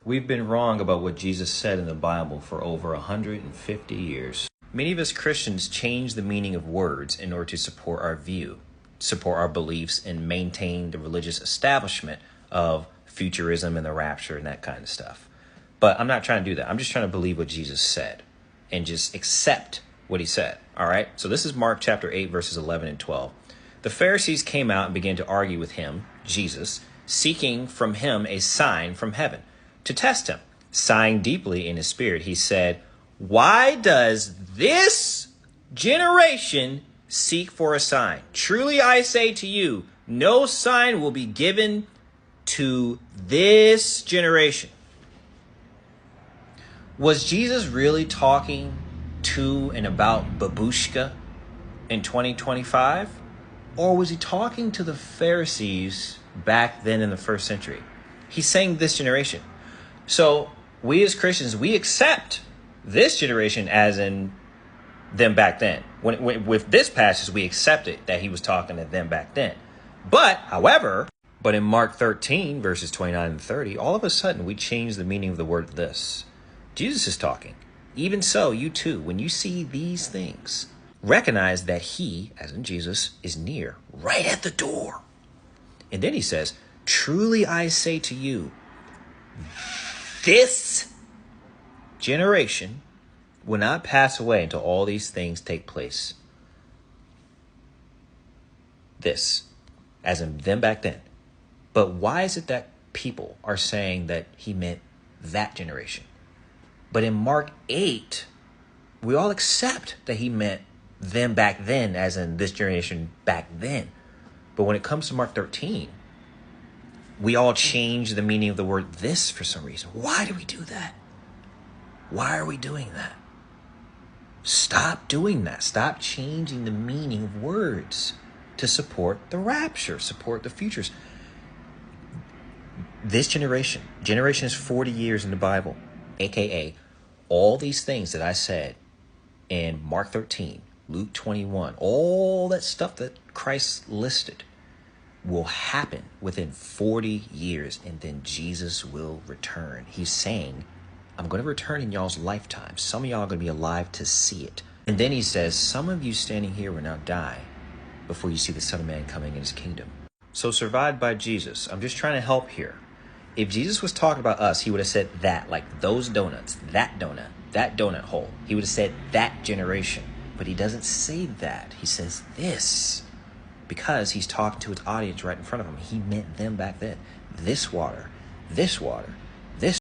We've been wrong about what Jesus said in the Bible for over 150 years. Many of us Christians change the meaning of words in order to support our view, support our beliefs, and maintain the religious establishment of futurism and the rapture and that kind of stuff. But I'm not trying to do that. I'm just trying to believe what Jesus said and just accept what he said. All right. So this is Mark chapter 8, verses 11 and 12. The Pharisees came out and began to argue with him, Jesus, seeking from him a sign from heaven to test him. Sighing deeply in his spirit, he said, "Why does this generation seek for a sign? Truly I say to you, no sign will be given to this generation." Was Jesus really talking to and about babushka in 2025? Or was he talking to the Pharisees back then in the first century? He's saying this generation. So we as Christians, we accept this generation as in them back then. With this passage, we accept it that he was talking to them back then. However, in Mark 13, verses 29 and 30, all of a sudden we change the meaning of the word this. Jesus is talking. Even so, you too, when you see these things, recognize that he, as in Jesus, is near, right at the door. And then he says, "Truly I say to you, this generation will not pass away until all these things take place." This, as in them back then. But why is it that people are saying that he meant that generation? But in Mark 8, we all accept that he meant them back then, as in this generation back then. But when it comes to Mark 13, we all change the meaning of the word this for some reason. Why do we do that? Why are we doing that? Stop doing that. Stop changing the meaning of words to support the rapture, support the futures. This generation is 40 years in the Bible, aka all these things that I said in Mark 13, Luke 21, all that stuff that Christ listed will happen within 40 years, and then Jesus will return. He's saying, I'm going to return in y'all's lifetime. Some of y'all are going to be alive to see it. And then he says, some of you standing here will now die before you see the Son of Man coming in his kingdom. So survived by Jesus. I'm just trying to help here. If Jesus was talking about us, he would have said that, like those donuts, that donut hole. He would have said that generation. But he doesn't say that. He says this because he's talking to his audience right in front of him. He meant them back then. This water